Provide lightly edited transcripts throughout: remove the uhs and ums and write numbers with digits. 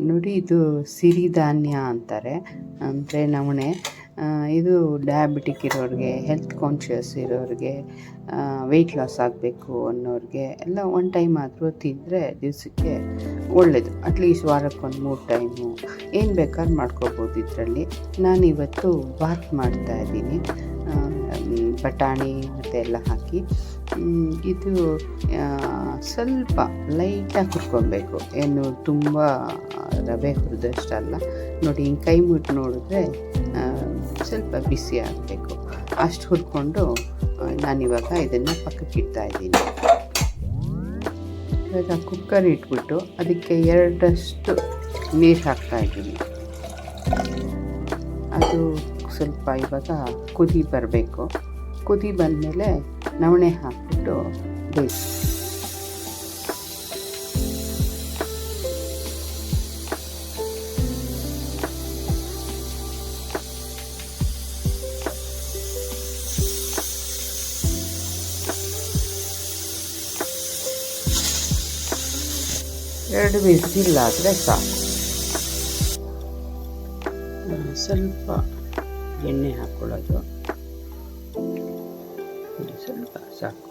ನೋಡಿ, ಇದು ಸಿರಿಧಾನ್ಯ ಅಂತಾರೆ, ಅಂದರೆ ನವಣೆ. ಇದು ಡಯಾಬಿಟಿಕ್ ಇರೋರಿಗೆ, ಹೆಲ್ತ್ ಕಾನ್ಷಿಯಸ್ ಇರೋರಿಗೆ, ವೆಯ್ಟ್ ಲಾಸ್ ಆಗಬೇಕು ಅನ್ನೋರಿಗೆ ಎಲ್ಲ ಒನ್ ಟೈಮ್ ಆದರೂ ತಿಂದರೆ ದಿವಸಕ್ಕೆ ಒಳ್ಳೆಯದು. ಅಟ್ಲೀಸ್ಟ್ ವಾರಕ್ಕೊಂದು 3 ಟೈಮು ಏನು ಬೇಕಾದ್ರೂ ಮಾಡ್ಕೋಬೋದು ಇದರಲ್ಲಿ. ನಾನಿವತ್ತು ಬಾತ್ ಮಾಡ್ತಾಯಿದ್ದೀನಿ, ಬಟಾಣಿ ಮತ್ತು ಎಲ್ಲ ಹಾಕಿ. ಇದು ಸ್ವಲ್ಪ ಲೈಟಾಗಿ ಹುರ್ಕೊಬೇಕು, ಏನು ತುಂಬ ರವೆ ಹುರಿದಷ್ಟಲ್ಲ. ನೋಡಿ, ಹಿಂಗೆ ಕೈ ಮುಟ್ಟು ನೋಡಿದ್ರೆ ಸ್ವಲ್ಪ ಬಿಸಿ ಆಗಬೇಕು, ಅಷ್ಟು ಹುರ್ಕೊಂಡು ನಾನಿವಾಗ ಇದನ್ನು ಪಕ್ಕಕ್ಕೆ ಇಡ್ತಾಯಿದ್ದೀನಿ. ಇವಾಗ ಕುಕ್ಕರ್ ಇಟ್ಬಿಟ್ಟು ಅದಕ್ಕೆ 2 ನೀರು ಹಾಕ್ತಾಯಿದ್ದೀನಿ. ಅದು ಸ್ವಲ್ಪ ಇವಾಗ ಕುದಿ ಬರಬೇಕು. ಕುದಿ ಬಂದಮೇಲೆ ನವಣೆ ಹಾಕ್ಬಿಟ್ಟು ಬೇಯಿಸಿ. ಎರಡು ವಿಸಿಲ್ ಆದರೆ ಸಾಕು. ಸ್ವಲ್ಪ ಎಣ್ಣೆ ಹಾಕ್ಕೊಳ್ಳೋದು, ಸ್ವಲ್ಪ ಸಾಕು.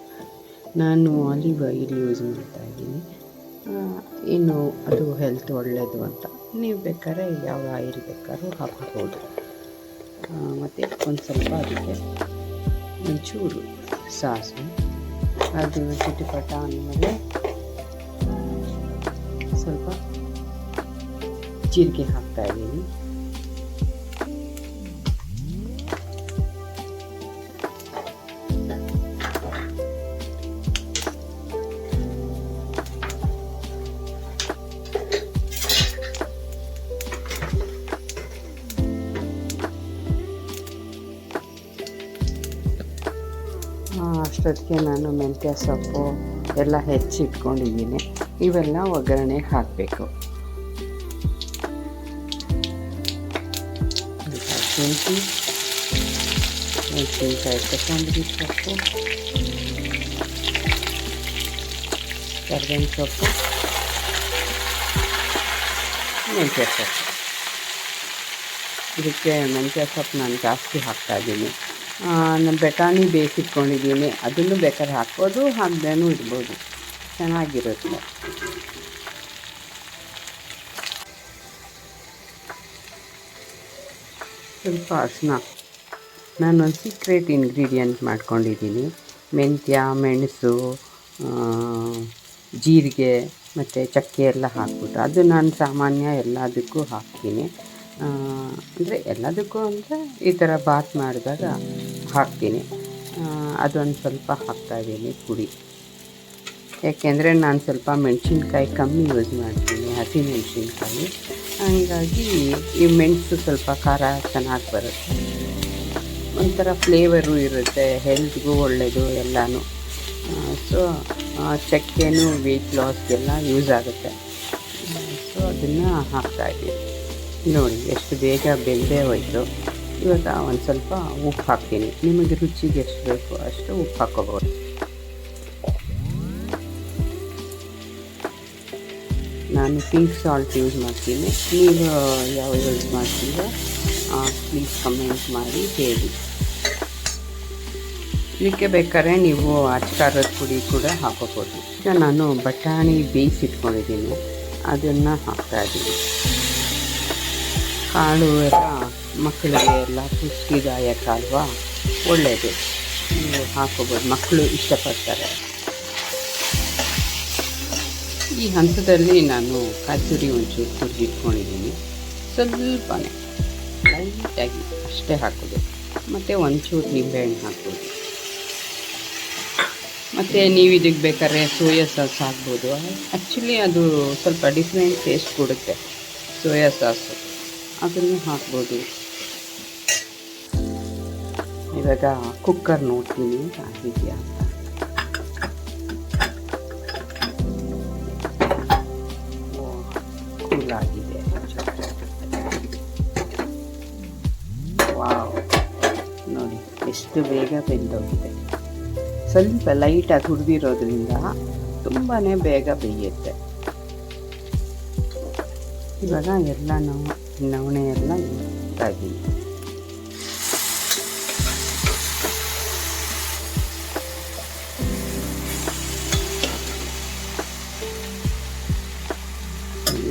ನಾನು ಆಲಿವ್ ಆಯಿಲ್ ಯೂಸ್ ಮಾಡ್ತಾಯಿದ್ದೀನಿ. ಇನ್ನು ಅದು ಹೆಲ್ತ್ ಒಳ್ಳೆಯದು ಅಂತ. ನೀವು ಬೇಕಾದ್ರೆ ಯಾವ ಆಯಿಲ್ ಬೇಕಾದ್ರೂ ಹಾಕ್ಬೋದು. ಮತ್ತು ಒಂದು ಸ್ವಲ್ಪ ಅದಕ್ಕೆ ಒಂಚೂರು ಸಾಸಿವೆ, ಅದು ಚಿಟಪಟ ಅಂದಮೇಲೆ ಸ್ವಲ್ಪ ಜೀರಿಗೆ ಹಾಕ್ತಾಯಿದ್ದೀನಿ. ಅಷ್ಟೊತ್ತಿಗೆ ನಾನು ಮೆಂತ್ಯ ಸೊಪ್ಪು ಎಲ್ಲ ಹೆಚ್ಚಿಟ್ಕೊಂಡಿದ್ದೀನಿ. ಇವೆಲ್ಲ ಒಗ್ಗರಣೆಗೆ ಹಾಕಬೇಕು. ಶುಂಠಿ, ಮೆಣಸಿನ್ಕಾಯಿ, ಕೊತ್ತಂಬರಿ ಸೊಪ್ಪು, ಕರ್ಬೇವಿನ ಸೊಪ್ಪು, ಮೆಂತ್ಯ ಸೊಪ್ಪು. ಇದಕ್ಕೆ ಮೆಂತ್ಯ ಸೊಪ್ಪು ನಾನು ಜಾಸ್ತಿ ಹಾಕ್ತಾಯಿದ್ದೀನಿ. ನಾನು ಬಟಾಣಿ ಬೇಯಿಸಿಟ್ಕೊಂಡಿದ್ದೀನಿ, ಅದನ್ನು ಬೇಕಾದ್ರೆ ಹಾಕ್ಬೋದು, ಹಾಕ್ದೇನೂ ಇಡ್ಬೋದು, ಚೆನ್ನಾಗಿರುತ್ತೆ. ಸ್ವಲ್ಪ ಅರಿಶಿನ. ನಾನೊಂದು ಸೀಕ್ರೆಟ್ ಇಂಗ್ರೀಡಿಯೆಂಟ್ ಮಾಡ್ಕೊಂಡಿದ್ದೀನಿ. ಮೆಂತ್ಯ, ಮೆಣಸು, ಜೀರಿಗೆ ಮತ್ತು ಚಕ್ಕೆ ಎಲ್ಲ ಹಾಕ್ಬಿಟ್ಟು, ಅದು ನಾನು ಸಾಮಾನ್ಯ ಎಲ್ಲದಕ್ಕೂ ಹಾಕ್ತೀನಿ. ಅಂದರೆ ಎಲ್ಲದಕ್ಕೂ ಅಂದರೆ ಈ ಥರ ಬಾತ್ ಮಾಡಿದಾಗ ಹಾಕ್ತೀನಿ. ಅದೊಂದು ಸ್ವಲ್ಪ ಹಾಕ್ತಾಯಿದ್ದೀನಿ ಪುಡಿ. ಯಾಕೆಂದರೆ ನಾನು ಸ್ವಲ್ಪ ಮೆಣಸಿನ್ಕಾಯಿ ಕಮ್ಮಿ ಯೂಸ್ ಮಾಡ್ತೀನಿ, ಹಸಿಮೆಣಸಿನ್ಕಾಯಿ. ಹಾಗಾಗಿ ಈ ಮೆಣಸು ಸ್ವಲ್ಪ ಖಾರ ಚೆನ್ನಾಗಿ ಬರುತ್ತೆ, ಒಂಥರ ಫ್ಲೇವರು ಇರುತ್ತೆ, ಹೆಲ್ತ್ಗೂ ಒಳ್ಳೆಯದು ಎಲ್ಲನೂ. ಸೊ ಚಕ್ಕೆನೂ ವೆಯ್ಟ್ ಲಾಸ್ಗೆಲ್ಲ ಯೂಸ್ ಆಗುತ್ತೆ. ಸೊ ಅದನ್ನು ಹಾಕ್ತಾಯಿದ್ದೀನಿ. ನೋಡಿ ಎಷ್ಟು ಬೇಗ ಬೆಂದೇ ಹೋಯಿತು. ಇವಾಗ ಒಂದು ಸ್ವಲ್ಪ ಉಪ್ಪು ಹಾಕ್ತೀನಿ. ನಿಮಗೆ ರುಚಿಗೆ ಎಷ್ಟು ಬೇಕು ಅಷ್ಟು ಉಪ್ಪು ಹಾಕ್ಕೋಬೋದು. ನಾನು ಪಿಂಕ್ ಸಾಲ್ಟ್ ಯೂಸ್ ಮಾಡ್ತೀನಿ. ನೀವು ಯಾವ ಯೂಸ್ ಮಾಡ್ತೀರೋ ಪ್ಲೀಸ್ ಕಮೆಂಟ್ ಮಾಡಿ ಹೇಳಿ. ಇದಕ್ಕೆ ಬೇಕಾದ್ರೆ ನೀವು ಅಚ್ಕಾರದ ಪುಡಿ ಕೂಡ ಹಾಕೋಬೋದು. ಈಗ ನಾನು ಬಟಾಣಿ ಬೇಯಿಸಿಟ್ಕೊಂಡಿದ್ದೀನಿ, ಅದನ್ನು ಹಾಕ್ತಾಯಿದ್ದೀನಿ. ಕಾಳು ಎಲ್ಲ ಮಕ್ಕಳಿಗೆ ಎಲ್ಲ ಪುಷ್ಟಿದಾಯಕ ಅಲ್ವಾ, ಒಳ್ಳೆಯದು, ನೀವು ಹಾಕೋಬೋದು, ಮಕ್ಕಳು ಇಷ್ಟಪಡ್ತಾರೆ. ಈ ಹಂತದಲ್ಲಿ ನಾನು ಕಸ್ತೂರಿ ಒಂಚೂರು ತುರಿದಿಟ್ಕೊಂಡಿದ್ದೀನಿ, ಸ್ವಲ್ಪನೇ ಲೈಟಾಗಿ ಅಷ್ಟೇ ಹಾಕೋದು. ಮತ್ತು ಒಂಚೂರು ನಿಂಬೆಹಣ್ಣು ಹಾಕ್ಬೋದು. ಮತ್ತು ನೀವು ಇದಕ್ಕೆ ಬೇಕಾದ್ರೆ ಸೋಯಾ ಸಾಸ್ ಹಾಕ್ಬೋದು. ಆ್ಯಕ್ಚುಲಿ ಅದು ಸ್ವಲ್ಪ ಡಿಫ್ರೆಂಟ್ ಟೇಸ್ಟ್ ಕೊಡುತ್ತೆ ಸೋಯಾ ಸಾಸು, ಅದನ್ನು ಹಾಕ್ಬೋದು. ಇವಾಗ ಕುಕ್ಕರ್ ನೋಡ್ತೀನಿ ಆಗಿದೆಯಾ ಅಂತ. ಕೂಲಾಗಿದೆ. ವಾವ್, ನೋಡಿ ಎಷ್ಟು ಬೇಗ ಬೆಂದೋಗಿದೆ. ಸ್ವಲ್ಪ ಲೈಟಾಗಿ ಹುರಿದಿರೋದ್ರಿಂದ ತುಂಬಾ ಬೇಗ ಬೇಯುತ್ತೆ. ಇವಾಗ ಎಲ್ಲ ನವಣೆ ಎಲ್ಲ ಇದ್ದಾಗಿಲ್ಲ.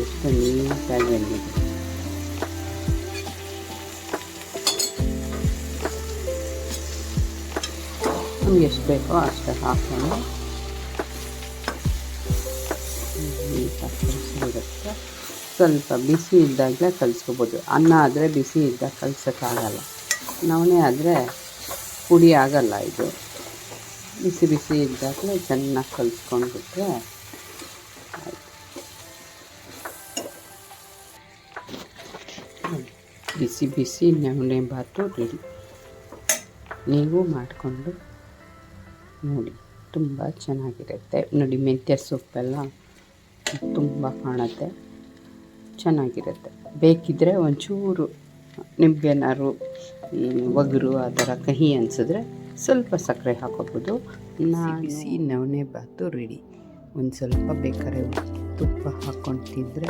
ಎಷ್ಟು ನೀಟಾಗಿ ಬಂದಿದೆ. ನಮ್ಗೆ ಎಷ್ಟು ಬೇಕೋ ಅಷ್ಟು ಹಾಕೊಂಡು ಇರುತ್ತೆ. ಸ್ವಲ್ಪ ಬಿಸಿ ಇದ್ದಾಗಲೇ ಕಲಿಸ್ಕೋಬೋದು. ಅನ್ನ ಆದರೆ ಬಿಸಿ ಇದ್ದಾಗ ಕಲ್ಸೋಕ್ಕಾಗಲ್ಲ. ನವಣೆ ಆದರೆ ಪುಡಿ ಆಗಲ್ಲ. ಇದು ಬಿಸಿ ಬಿಸಿ ಇದ್ದಾಗಲೇ ಚೆನ್ನಾಗಿ ಕಲಿಸ್ಕೊಂಡ್ಬಿಟ್ರೆ ಆಯಿತು. ಬಿಸಿ ಬಿಸಿ ನವಣೆ ಬಾತು ರೆಡಿ. ನೀವು ಮಾಡಿಕೊಂಡು ನೋಡಿ, ತುಂಬ ಚೆನ್ನಾಗಿರುತ್ತೆ. ನೋಡಿ, ಮೆಂತ್ಯ ಸೊಪ್ಪೆಲ್ಲ ತುಂಬ ಕಾಣುತ್ತೆ, ಚೆನ್ನಾಗಿರುತ್ತೆ. ಬೇಕಿದ್ದರೆ ಒಂಚೂರು ನಿಂಬೆನಾರು ಒಗರು ಆ ಥರ ಕಹಿ ಅನಿಸಿದ್ರೆ ಸ್ವಲ್ಪ ಸಕ್ಕರೆ ಹಾಕೋಬೋದು. ಬಿಸಿ ನವಣೆ ಬಾತು ರೆಡಿ. ಒಂದು ಸ್ವಲ್ಪ ಬೇಕಾದ್ರೆ ತುಪ್ಪ ಹಾಕ್ಕೊಂಡು ತಿಂದರೆ